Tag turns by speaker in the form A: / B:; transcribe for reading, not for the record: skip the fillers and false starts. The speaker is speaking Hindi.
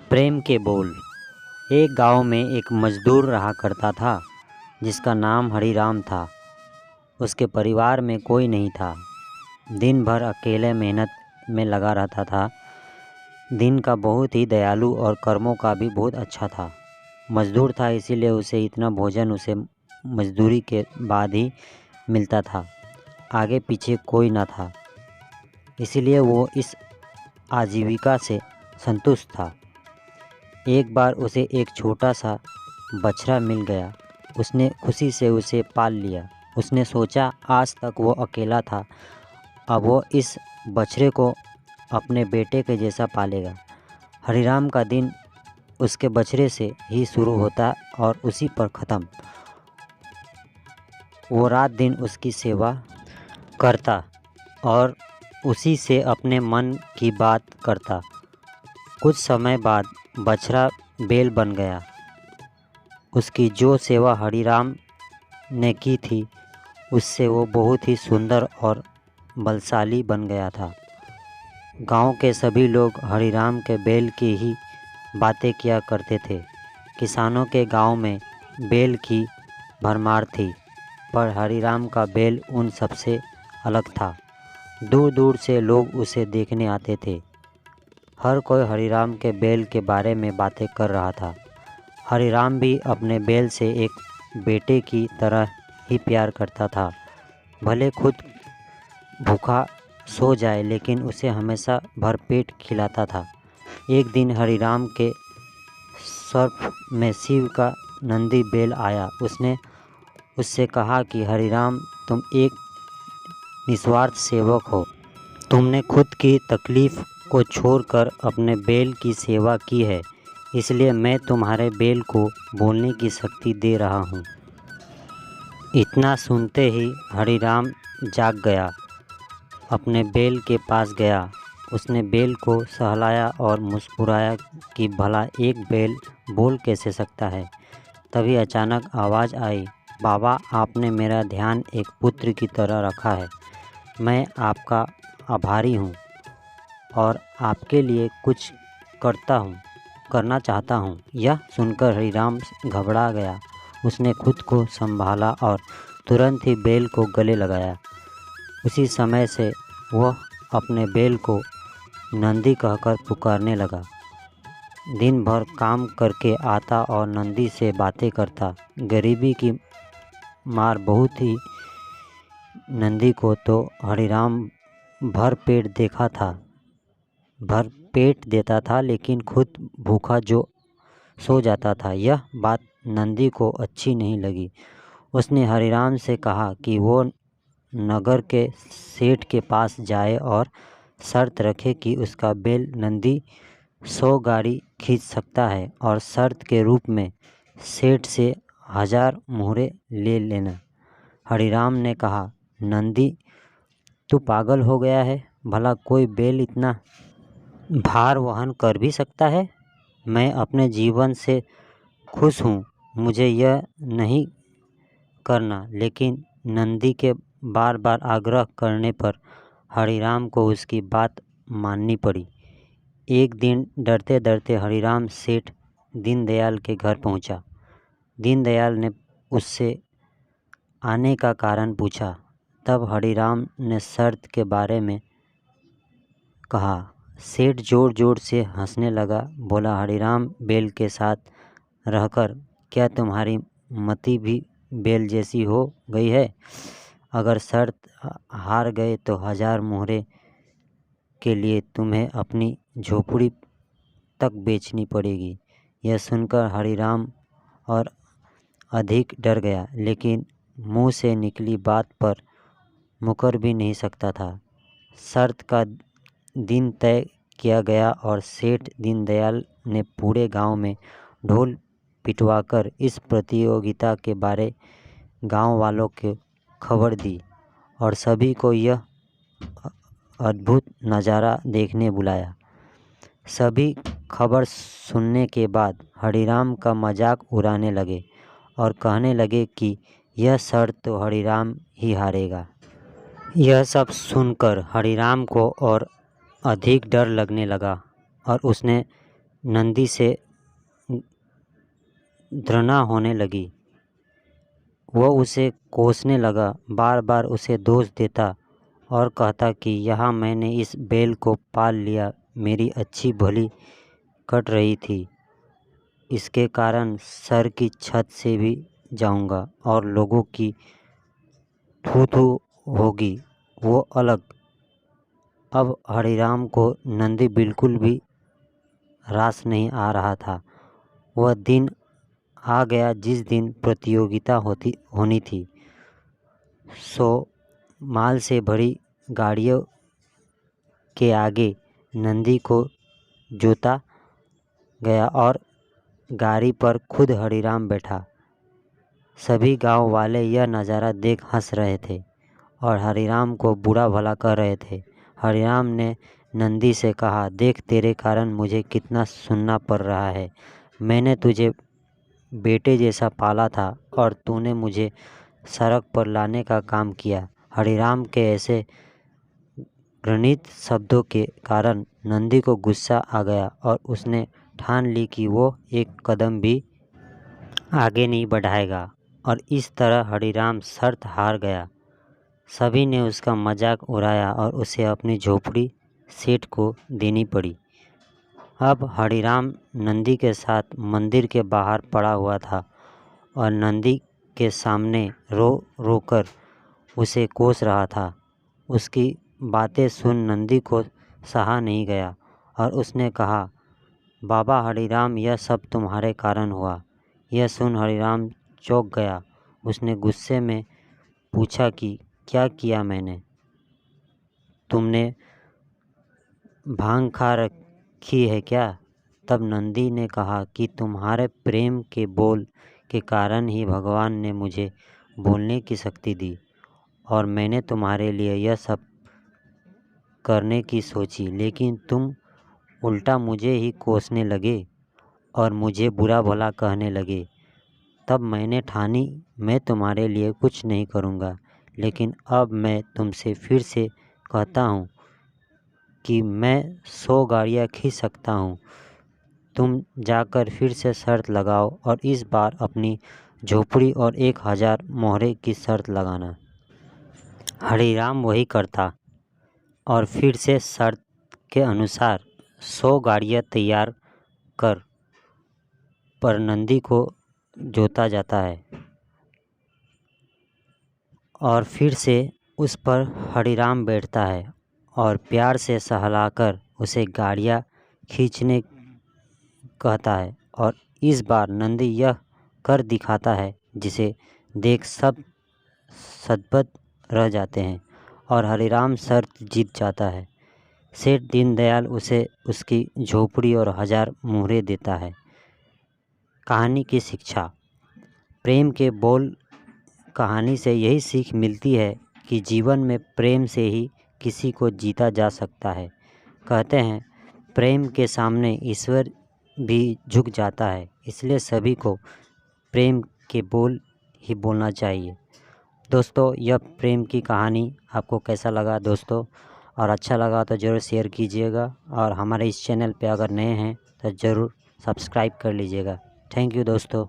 A: प्रेम के बोल। एक गांव में एक मजदूर रहा करता था जिसका नाम हरिराम था। उसके परिवार में कोई नहीं था। दिन भर अकेले मेहनत में लगा रहता था। दिन का बहुत ही दयालु और कर्मों का भी बहुत अच्छा था। मजदूर था इसीलिए उसे इतना भोजन उसे मजदूरी के बाद ही मिलता था। आगे पीछे कोई न था, इसीलिए वो इस आजीविका से संतुष्ट था। एक बार उसे एक छोटा सा बछड़ा मिल गया। उसने खुशी से उसे पाल लिया। उसने सोचा आज तक वो अकेला था, अब वो इस बछड़े को अपने बेटे के जैसा पालेगा। हरिराम का दिन उसके बछड़े से ही शुरू होता और उसी पर ख़त्म। वो रात दिन उसकी सेवा करता और उसी से अपने मन की बात करता। कुछ समय बाद बछड़ा बैल बन गया। उसकी जो सेवा हरिराम ने की थी उससे वो बहुत ही सुंदर और बलशाली बन गया था। गांव के सभी लोग हरिराम के बैल की ही बातें किया करते थे। किसानों के गांव में बैल की भरमार थी, पर हरिराम का बैल उन सबसे अलग था। दूर दूर से लोग उसे देखने आते थे। हर कोई हरिराम के बैल के बारे में बातें कर रहा था। हरिराम भी अपने बैल से एक बेटे की तरह ही प्यार करता था। भले खुद भूखा सो जाए लेकिन उसे हमेशा भरपेट खिलाता था। एक दिन हरिराम के सर्प में शिव का नंदी बैल आया। उसने उससे कहा कि हरिराम, तुम एक निस्वार्थ सेवक हो। तुमने खुद की तकलीफ़ को छोड़कर अपने बैल की सेवा की है, इसलिए मैं तुम्हारे बैल को बोलने की शक्ति दे रहा हूँ। इतना सुनते ही हरिराम जाग गया। अपने बैल के पास गया। उसने बैल को सहलाया और मुस्कुराया कि भला एक बैल बोल कैसे सकता है। तभी अचानक आवाज़ आई, बाबा, आपने मेरा ध्यान एक पुत्र की तरह रखा है। मैं आपका आभारी हूँ और आपके लिए कुछ करना चाहता हूँ। यह सुनकर हरिराम घबरा गया। उसने खुद को संभाला और तुरंत ही बैल को गले लगाया। उसी समय से वह अपने बैल को नंदी कहकर पुकारने लगा। दिन भर काम करके आता और नंदी से बातें करता। गरीबी की मार बहुत ही नंदी को तो हरिराम भर पेट देता था, लेकिन खुद भूखा जो सो जाता था। यह बात नंदी को अच्छी नहीं लगी। उसने हरिराम से कहा कि वो नगर के सेठ के पास जाए और शर्त रखे कि उसका बैल नंदी 100 गाड़ी खींच सकता है और शर्त के रूप में सेठ से 1000 मुहरे ले लेना। हरिराम ने कहा, नंदी, तू पागल हो गया है? भला कोई बैल इतना भार वहन कर भी सकता है? मैं अपने जीवन से खुश हूँ, मुझे यह नहीं करना। लेकिन नंदी के बार बार आग्रह करने पर हरिराम को उसकी बात माननी पड़ी। एक दिन डरते डरते हरिराम सेठ दीनदयाल के घर पहुंचा। दीनदयाल ने उससे आने का कारण पूछा। तब हरिराम ने शर्त के बारे में कहा। सेठ जोर जोर से हंसने लगा। बोला, हरिराम, बैल के साथ रहकर क्या तुम्हारी मति भी बैल जैसी हो गई है? अगर शर्त हार गए तो 1000 मुहरे के लिए तुम्हें अपनी झोपड़ी तक बेचनी पड़ेगी। यह सुनकर हरिराम और अधिक डर गया, लेकिन मुंह से निकली बात पर मुकर भी नहीं सकता था। शर्त का दिन तय किया गया और सेठ दीनदयाल ने पूरे गांव में ढोल पिटवाकर इस प्रतियोगिता के बारे गांव वालों को खबर दी और सभी को यह अद्भुत नज़ारा देखने बुलाया। सभी खबर सुनने के बाद हरिराम का मजाक उड़ाने लगे और कहने लगे कि यह शर्त तो हरिराम ही हारेगा। यह सब सुनकर हरिराम को और अधिक डर लगने लगा और उसने नंदी से घृणा होने लगी। वह उसे कोसने लगा, बार बार उसे दोष देता और कहता कि यहाँ मैंने इस बैल को पाल लिया, मेरी अच्छी भली कट रही थी, इसके कारण सर की छत से भी जाऊंगा और लोगों की थू थू होगी, वो अलग। अब हरिराम को नंदी बिल्कुल भी रास नहीं आ रहा था। वह दिन आ गया जिस दिन प्रतियोगिता होनी थी। सो माल से भरी गाड़ियों के आगे नंदी को जोता गया और गाड़ी पर खुद हरिराम बैठा। सभी गांव वाले यह नज़ारा देख हंस रहे थे और हरिराम को बुरा भला कह रहे थे। हरिराम ने नंदी से कहा, देख तेरे कारण मुझे कितना सुनना पड़ रहा है। मैंने तुझे बेटे जैसा पाला था और तूने मुझे सड़क पर लाने का काम किया। हरिराम के ऐसे घृणित शब्दों के कारण नंदी को गुस्सा आ गया और उसने ठान ली कि वो एक कदम भी आगे नहीं बढ़ाएगा और इस तरह हरिराम शर्त हार गया। सभी ने उसका मजाक उड़ाया और उसे अपनी झोपड़ी सेठ को देनी पड़ी। अब हरिराम नंदी के साथ मंदिर के बाहर पड़ा हुआ था और नंदी के सामने रो रो कर उसे कोस रहा था। उसकी बातें सुन नंदी को सहा नहीं गया और उसने कहा, बाबा हरिराम, यह सब तुम्हारे कारण हुआ। यह सुन हरिराम चौंक गया। उसने गुस्से में पूछा कि क्या किया मैंने? तुमने भांग खा रखी है क्या? तब नंदी ने कहा कि तुम्हारे प्रेम के बोल के कारण ही भगवान ने मुझे बोलने की शक्ति दी और मैंने तुम्हारे लिए यह सब करने की सोची, लेकिन तुम उल्टा मुझे ही कोसने लगे और मुझे बुरा भला कहने लगे। तब मैंने ठानी मैं तुम्हारे लिए कुछ नहीं करूँगा, लेकिन अब मैं तुमसे फिर से कहता हूँ कि मैं 100 गाड़ियाँ खींच सकता हूँ। तुम जाकर फिर से शर्त लगाओ और इस बार अपनी झोपड़ी और 1000 मोहरे की शर्त लगाना। हरिराम वही करता और फिर से शर्त के अनुसार 100 गाड़ियाँ तैयार कर पर नंदी को जोता जाता है और फिर से उस पर हरिराम बैठता है और प्यार से सहलाकर उसे गाड़ियाँ खींचने कहता है और इस बार नंदी यह कर दिखाता है जिसे देख सब सदबद रह जाते हैं और हरिराम शर्त जीत जाता है। सेठ दीनदयाल उसे उसकी झोपड़ी और 1000 मुहरे देता है। कहानी की शिक्षा। प्रेम के बोल कहानी से यही सीख मिलती है कि जीवन में प्रेम से ही किसी को जीता जा सकता है। कहते हैं प्रेम के सामने ईश्वर भी झुक जाता है, इसलिए सभी को प्रेम के बोल ही बोलना चाहिए। दोस्तों, यह प्रेम की कहानी आपको कैसा लगा दोस्तों? और अच्छा लगा तो ज़रूर शेयर कीजिएगा और हमारे इस चैनल पे अगर नए हैं तो ज़रूर सब्सक्राइब कर लीजिएगा। थैंक यू दोस्तों।